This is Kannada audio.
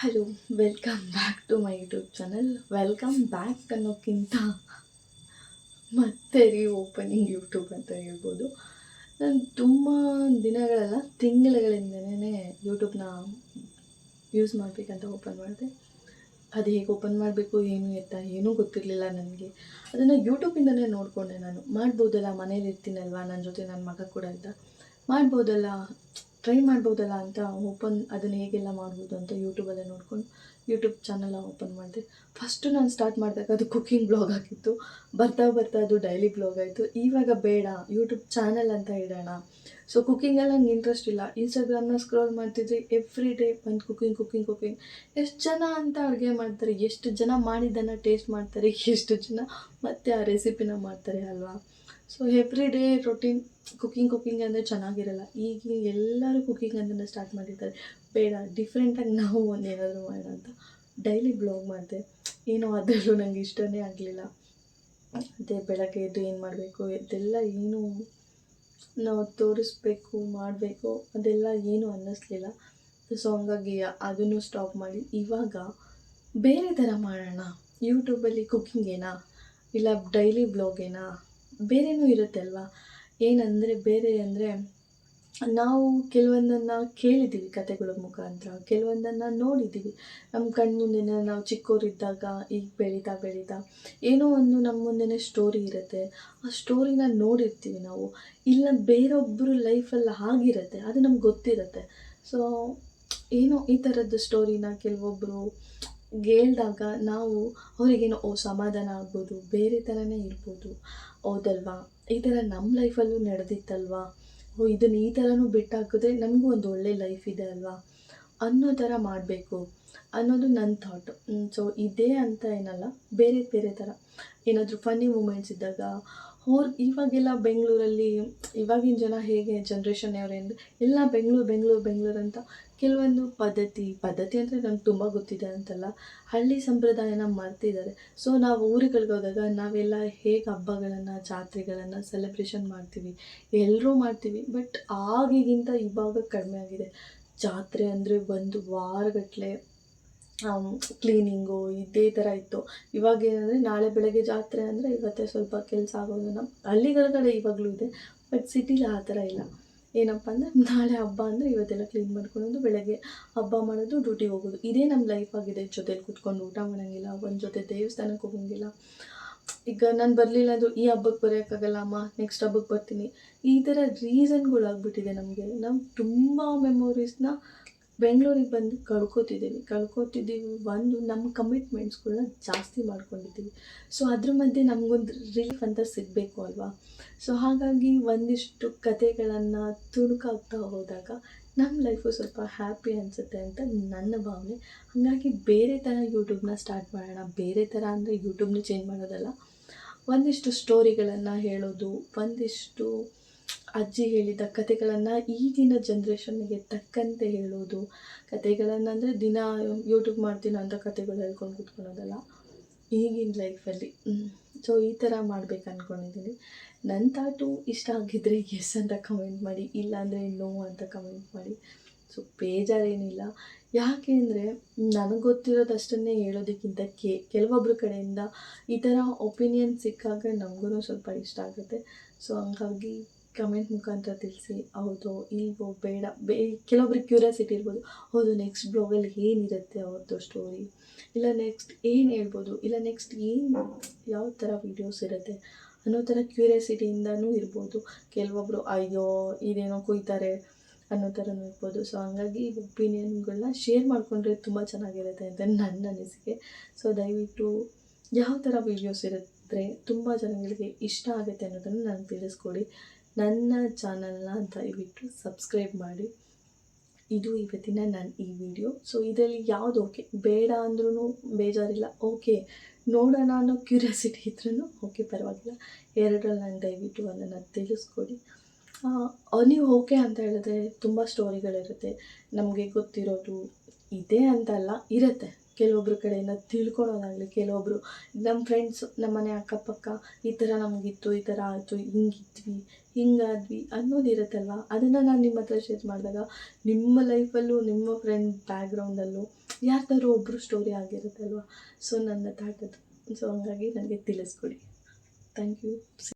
Hello, welcome back to my YouTube channel. Welcome back ಅನ್ನೋಕ್ಕಿಂತ ಮತ್ತೆ ಓಪನಿಂಗ್ ಯೂಟ್ಯೂಬ್ ಅಂತ ಹೇಳ್ಬೋದು. ನಾನು ತುಂಬ ದಿನಗಳೆಲ್ಲ ತಿಂಗಳುಗಳಿಂದನೇ ಯೂಟ್ಯೂಬ್ನ ಯೂಸ್ ಮಾಡಬೇಕಂತ ಓಪನ್ ಮಾಡಿದೆ. ಅದು ಹೇಗೆ ಓಪನ್ ಮಾಡಬೇಕು ಏನು ಎತ್ತ ಏನೂ ಗೊತ್ತಿರಲಿಲ್ಲ ನನಗೆ. ಅದನ್ನು ಯೂಟ್ಯೂಬಿಂದನೇ ನೋಡಿಕೊಂಡೆ. ನಾನು ಮಾಡ್ಬೋದಲ್ಲ, ಮನೇಲಿ ಇರ್ತೀನಲ್ವ, ನನ್ನ ಜೊತೆ ನನ್ನ ಮಗ ಕೂಡ ಇದ್ದ, ಮಾಡ್ಬೋದಲ್ಲ, ಟ್ರೈ ಮಾಡ್ಬೋದಲ್ಲ ಅಂತ ಅದನ್ನು ಹೇಗೆಲ್ಲ ಮಾಡ್ಬೋದು ಅಂತ ಯೂಟ್ಯೂಬಲ್ಲೇ ನೋಡ್ಕೊಂಡು ಯೂಟ್ಯೂಬ್ ಚಾನಲ್ ಓಪನ್ ಮಾಡಿದೆ. ಫಸ್ಟು ನಾನು ಸ್ಟಾರ್ಟ್ ಮಾಡಿದಾಗ ಅದು ಕುಕ್ಕಿಂಗ್ ಬ್ಲಾಗ್ ಆಗಿತ್ತು. ಬರ್ತಾ ಬರ್ತಾ ಅದು ಡೈಲಿ ಬ್ಲಾಗ್ ಆಯಿತು. ಇವಾಗ ಬೇಡ, ಯೂಟ್ಯೂಬ್ ಚಾನಲ್ ಅಂತ ಇಡೋಣ. ಸೊ ಕುಕ್ಕಿಂಗಲ್ಲಿ ನಂಗೆ ಇಂಟ್ರೆಸ್ಟ್ ಇಲ್ಲ. ಇನ್ಸ್ಟಾಗ್ರಾಮ್ನ ಸ್ಕ್ರೋಲ್ ಮಾಡ್ತಿದ್ರೆ ಎವ್ರಿ ಡೇ ಒಂದು ಕುಕ್ಕಿಂಗ್ ಎಷ್ಟು ಜನ ಅಂತ ಅಡುಗೆ ಮಾಡ್ತಾರೆ, ಎಷ್ಟು ಜನ ಮಾಡಿದ್ದನ್ನು ಟೇಸ್ಟ್ ಮಾಡ್ತಾರೆ, ಎಷ್ಟು ಜನ ಮತ್ತೆ ಆ ರೆಸಿಪಿನ ಮಾಡ್ತಾರೆ ಅಲ್ವಾ. So every day routine cooking ಅಂದರೆ ಚೆನ್ನಾಗಿರಲ್ಲ. ಈಗ ಎಲ್ಲರೂ ಕುಕ್ಕಿಂಗ್ ಅಂತಲೇ ಸ್ಟಾರ್ಟ್ ಮಾಡಿದ್ದಾರೆ. ಬೇಡ, ಡಿಫ್ರೆಂಟಾಗಿ ನಾವು ಒಂದು ಏನಾದರೂ ಮಾಡೋಣ ಅಂತ ಡೈಲಿ ಬ್ಲಾಗ್ ಮಾಡಿದೆ. ಏನೋ ಅದರಲ್ಲೂ ನನಗೆ ಇಷ್ಟನೇ ಆಗಲಿಲ್ಲ. ಅದೇ ಬೆಳಗ್ಗೆ ಎದ್ದು ಏನು ಮಾಡಬೇಕು ಇದೆಲ್ಲ ಏನು ನಾವು ತೋರಿಸ್ಬೇಕು ಮಾಡಬೇಕು ಅದೆಲ್ಲ ಏನೂ ಅನ್ನಿಸ್ಲಿಲ್ಲ. ಸೊ ಹಂಗಾಗಿ ಅದನ್ನು ಸ್ಟಾಪ್ ಮಾಡಿ ಇವಾಗ ಬೇರೆ ಥರ ಮಾಡೋಣ. ಯೂಟ್ಯೂಬಲ್ಲಿ ಕುಕ್ಕಿಂಗೇನಾ ಇಲ್ಲ ಡೈಲಿ ಬ್ಲಾಗೇನಾ, ಬೇರೆಯೂ ಇರುತ್ತೆ ಅಲ್ವಾ. ಏನಂದರೆ ಬೇರೆ ಅಂದರೆ ನಾವು ಕೆಲವೊಂದನ್ನು ಕೇಳಿದ್ದೀವಿ ಕತೆಗಳ ಮುಖಾಂತರ, ಕೆಲವೊಂದನ್ನು ನೋಡಿದ್ದೀವಿ ನಮ್ಮ ಕಣ್ಮುಂದೆನೇ. ನಾವು ಚಿಕ್ಕವರಿದ್ದಾಗ ಈಗ ಬೆಳೀತಾ ಬೆಳೀತಾ ಏನೋ ಒಂದು ನಮ್ಮ ಮುಂದೆನೇ ಸ್ಟೋರಿ ಇರುತ್ತೆ. ಆ ಸ್ಟೋರಿನ ನೋಡಿರ್ತೀವಿ ನಾವು, ಇಲ್ಲ ಬೇರೊಬ್ಬರು ಲೈಫಲ್ಲಿ ಆಗಿರುತ್ತೆ, ಅದು ನಮ್ಗೆ ಗೊತ್ತಿರುತ್ತೆ. ಸೊ ಏನೋ ಈ ಥರದ್ದು ಸ್ಟೋರಿನ ಕೆಲವೊಬ್ಬರು ಹೇಳ್ದಾಗ ನಾವು ಅವರಿಗೇನೋ ಸಮಾಧಾನ ಆಗ್ಬೋದು, ಬೇರೆ ಥರನೇ ಇರ್ಬೋದು. ಹೌದಲ್ವಾ, ಈ ಥರ ನಮ್ಮ ಲೈಫಲ್ಲೂ ನಡೆದಿತ್ತಲ್ವಾ, ಇದನ್ನು ಈ ಥರನೂ ಬಿಟ್ಟಾಕಿದ್ರೆ ನಮಗೂ ಒಂದು ಒಳ್ಳೆ ಲೈಫ್ ಇದೆ ಅಲ್ವಾ ಅನ್ನೋ ಥರ ಮಾಡಬೇಕು ಅನ್ನೋದು ನನ್ನ ಥಾಟು. ಸೊ ಇದೇ ಅಂತ ಏನಲ್ಲ, ಬೇರೆ ಬೇರೆ ಥರ ಏನಾದರೂ ಫನ್ನಿ ಮೂಮೆಂಟ್ಸ್ ಇದ್ದಾಗ ಇವಾಗೆಲ್ಲ ಬೆಂಗಳೂರಲ್ಲಿ ಇವಾಗಿನ ಜನ ಹೇಗೆ ಜನ್ರೇಷನ್ನವರೇ ಅಂದರೆ ಎಲ್ಲ ಬೆಂಗಳೂರು ಅಂತ ಕೆಲವೊಂದು ಪದ್ಧತಿ ಅಂದರೆ ನಂಗೆ ತುಂಬ ಗೊತ್ತಿದೆ ಅಂತಲ್ಲ, ಹಳ್ಳಿ ಸಂಪ್ರದಾಯನ ಮರ್ತಿದ್ದಾರೆ. ಸೊ ನಾವು ಊರುಗಳಿಗೆ ಹೋದಾಗ ನಾವೆಲ್ಲ ಹೇಗೆ ಹಬ್ಬಗಳನ್ನು ಜಾತ್ರೆಗಳನ್ನು ಸೆಲೆಬ್ರೇಷನ್ ಮಾಡ್ತೀವಿ, ಎಲ್ಲರೂ ಮಾಡ್ತೀವಿ. ಬಟ್ ಆಗಿಗಿಂತ ಇವಾಗ ಕಡಿಮೆ ಆಗಿದೆ. ಜಾತ್ರೆ ಅಂದರೆ ಒಂದು ವಾರಗಟ್ಟಲೆ ಕ್ಲೀನಿಂಗು ಇದೇ ಥರ ಇತ್ತು. ಇವಾಗ ಏನಂದರೆ ನಾಳೆ ಬೆಳಗ್ಗೆ ಜಾತ್ರೆ ಅಂದರೆ ಇವತ್ತೇ ಸ್ವಲ್ಪ ಕೆಲಸ ಆಗೋದು. ನಮ್ಮ ಹಳ್ಳಿಗಳ ಕಡೆ ಇವಾಗಲೂ ಇದೆ, ಬಟ್ ಸಿಟಿಲಿ ಆ ಥರ ಇಲ್ಲ. ಏನಪ್ಪ ಅಂದರೆ ನಾಳೆ ಹಬ್ಬ ಅಂದರೆ ಇವತ್ತೆಲ್ಲ ಕ್ಲೀನ್ ಮಾಡ್ಕೊಳ್ಳೋದು, ಬೆಳಗ್ಗೆ ಹಬ್ಬ ಮಾಡೋದು, ಡ್ಯೂಟಿಗೆ ಹೋಗೋದು, ಇದೇ ನಮ್ಮ ಲೈಫ್ ಆಗಿದೆ. ಜೊತೆಲಿ ಕೂತ್ಕೊಂಡು ಊಟ ಮಾಡೋಂಗಿಲ್ಲ, ಒಂದು ಜೊತೆ ದೇವಸ್ಥಾನಕ್ಕೆ ಹೋಗೋಂಗಿಲ್ಲ. ಈಗ ನಾನು ಬರಲಿಲ್ಲ ಅಂದರೂ ಈ ಹಬ್ಬಕ್ಕೆ ಬರೋಕ್ಕಾಗಲ್ಲ ಅಮ್ಮ, ನೆಕ್ಸ್ಟ್ ಹಬ್ಬಕ್ಕೆ ಬರ್ತೀನಿ, ಈ ಥರ ರೀಸನ್ಗಳಾಗ್ಬಿಟ್ಟಿದೆ ನಮಗೆ. ನಾವು ತುಂಬ ಮೆಮೊರೀಸ್ನ ಬೆಂಗಳೂರಿಗೆ ಬಂದು ಕಳ್ಕೊತಿದ್ದೀವಿ. ಒಂದು ನಮ್ಮ ಕಮಿಟ್ಮೆಂಟ್ಸ್ಗಳನ್ನ ಜಾಸ್ತಿ ಮಾಡ್ಕೊಂಡಿದ್ದೀವಿ. ಸೊ ಅದ್ರ ಮಧ್ಯೆ ನಮಗೊಂದು ರಿಲೀಫ್ ಅಂತ ಸಿಗಬೇಕು ಅಲ್ವಾ. ಸೊ ಹಾಗಾಗಿ ಒಂದಿಷ್ಟು ಕಥೆಗಳನ್ನು ತುಣುಕಾಗ್ತಾ ಹೋದಾಗ ನಮ್ಮ ಲೈಫು ಸ್ವಲ್ಪ ಹ್ಯಾಪಿ ಅನಿಸುತ್ತೆ ಅಂತ ನನ್ನ ಭಾವನೆ. ಹಾಗಾಗಿ ಬೇರೆ ಥರ ಯೂಟ್ಯೂಬ್ನ ಸ್ಟಾರ್ಟ್ ಮಾಡೋಣ. ಬೇರೆ ಥರ ಅಂದರೆ ಯೂಟ್ಯೂಬ್ನ ಚೇಂಜ್ ಮಾಡೋದಲ್ಲ, ಒಂದಿಷ್ಟು ಸ್ಟೋರಿಗಳನ್ನು ಹೇಳೋದು, ಒಂದಿಷ್ಟು ಅಜ್ಜಿ ಹೇಳಿದ ಕಥೆಗಳನ್ನು ಈಗಿನ ಜನ್ರೇಷನ್ನಿಗೆ ತಕ್ಕಂತೆ ಹೇಳೋದು. ಕಥೆಗಳನ್ನು ಅಂದರೆ ದಿನ ಯೂಟ್ಯೂಬ್ ಮಾಡ್ತೀನೋ ಅಂತ ಕಥೆಗಳು ಹೇಳ್ಕೊಂಡು ಕೂತ್ಕೊಳ್ಳೋದಲ್ಲ, ಈಗಿನ ಲೈಫಲ್ಲಿ. ಸೊ ಈ ಥರ ಮಾಡ್ಬೇಕು ಅಂದ್ಕೊಂಡಿದ್ದೀನಿ. ನನ್ನ ಥಾಟು ಇಷ್ಟ ಆಗಿದ್ದರೆ ಎಸ್ ಅಂತ ಕಮೆಂಟ್ ಮಾಡಿ, ಇಲ್ಲಾಂದರೆ ನೋ ಅಂತ ಕಮೆಂಟ್ ಮಾಡಿ. ಸೊ ಬೇಜಾರೇನಿಲ್ಲ. ಯಾಕೆ ಅಂದರೆ ನನಗೆ ಗೊತ್ತಿರೋದಷ್ಟನ್ನೇ ಹೇಳೋದಕ್ಕಿಂತ ಕೆಲವೊಬ್ಬರ ಕಡೆಯಿಂದ ಈ ಥರ ಒಪಿನಿಯನ್ ಸಿಕ್ಕಾಗ ನಮಗೂ ಸ್ವಲ್ಪ ಇಷ್ಟ ಆಗುತ್ತೆ. ಸೊ ಹಂಗಾಗಿ ಕಮೆಂಟ್ ಮುಖಾಂತರ ತಿಳಿಸಿ, ಹೌದೋ ಇಲ್ವೋ ಬೇಡ. ಕೆಲವೊಬ್ರಿಗೆ ಕ್ಯೂರಿಯಾಸಿಟಿ ಇರ್ಬೋದು, ಹೌದು ನೆಕ್ಸ್ಟ್ ಬ್ಲಾಗಲ್ಲಿ ಏನಿರುತ್ತೆ ಅವ್ರದ್ದು ಸ್ಟೋರಿ, ಇಲ್ಲ ನೆಕ್ಸ್ಟ್ ಏನು ಹೇಳ್ಬೋದು, ಇಲ್ಲ ನೆಕ್ಸ್ಟ್ ಏನು ಯಾವ ಥರ ವೀಡಿಯೋಸ್ ಇರುತ್ತೆ ಅನ್ನೋ ಥರ ಕ್ಯೂರಿಯಾಸಿಟಿಯಿಂದನೂ ಇರ್ಬೋದು. ಕೆಲವೊಬ್ಬರು ಅಯ್ಯೋ ಇದೇನೋ ಕುಯ್ತಾರೆ ಅನ್ನೋ ಥರನೂ ಇರ್ಬೋದು. ಸೊ ಹಂಗಾಗಿ ಒಪಿನಿಯನ್ಗಳನ್ನ ಶೇರ್ ಮಾಡಿಕೊಂಡ್ರೆ ತುಂಬ ಚೆನ್ನಾಗಿರುತ್ತೆ ಅಂತ ನನ್ನ ಅನಿಸಿಕೆ. ಸೊ ದಯವಿಟ್ಟು ಯಾವ ಥರ ವೀಡಿಯೋಸ್ ಇರುತ್ತೆ ತುಂಬ ಜನಗಳಿಗೆ ಇಷ್ಟ ಆಗುತ್ತೆ ಅನ್ನೋದನ್ನು ನಾನು ತಿಳಿಸ್ಕೊಡಿ. ನನ್ನ ಚಾನಲ್ನ ದಯವಿಟ್ಟು ಸಬ್ಸ್ಕ್ರೈಬ್ ಮಾಡಿ. ಇದು ಇವತ್ತಿನ ನನ್ನ ಈ ವಿಡಿಯೋ. ಸೊ ಇದರಲ್ಲಿ ಯಾವುದು ಓಕೆ, ಬೇಡ ಅಂದ್ರೂ ಬೇಜಾರಿಲ್ಲ, ಓಕೆ ನೋಡೋಣ ಅನ್ನೋ ಕ್ಯೂರಿಯಾಸಿಟಿ ಇದ್ರೂ ಓಕೆ ಪರವಾಗಿಲ್ಲ. ಎರಡರಲ್ಲಿ ನಾನು ದಯವಿಟ್ಟು ಅದನ್ನು ತಿಳಿಸ್ಕೊಡಿ. ನೀವು ಓಕೆ ಅಂತ ಹೇಳಿದ್ರೆ ತುಂಬ ಸ್ಟೋರಿಗಳಿರುತ್ತೆ, ನಮಗೆ ಗೊತ್ತಿರೋದು ಇದೆ ಅಂತಲ್ಲ, ಇರುತ್ತೆ. ಕೆಲವೊಬ್ಬರ ಕಡೆಯಿಂದ ತಿಳ್ಕೊಳೋದಾಗಲಿ, ಕೆಲವೊಬ್ಬರು ನಮ್ಮ ಫ್ರೆಂಡ್ಸು, ನಮ್ಮ ಮನೆ ಅಕ್ಕಪಕ್ಕ ಈ ಥರ ನಮಗಿತ್ತು, ಈ ಥರ ಆಯಿತು, ಹಿಂಗಿದ್ವಿ, ಹಿಂಗಾದ್ವಿ ಅನ್ನೋದಿರುತ್ತಲ್ವ. ಅದನ್ನು ನಾನು ನಿಮ್ಮ ಹತ್ರ ಶೇರ್ ಮಾಡಿದಾಗ ನಿಮ್ಮ ಲೈಫಲ್ಲೂ ನಿಮ್ಮ ಫ್ರೆಂಡ್ ಬ್ಯಾಕ್ಗ್ರೌಂಡಲ್ಲೂ ಯಾರ್ದಾದ್ರು ಒಬ್ಬರು ಸ್ಟೋರಿ ಆಗಿರುತ್ತೆ ಅಲ್ವಾ. ಸೊ ನನ್ನ ಥಾಟ್ ಅದು. ಸೊ ಹಂಗಾಗಿ ನನಗೆ ತಿಳಿಸ್ಕೊಡಿ. Thank you.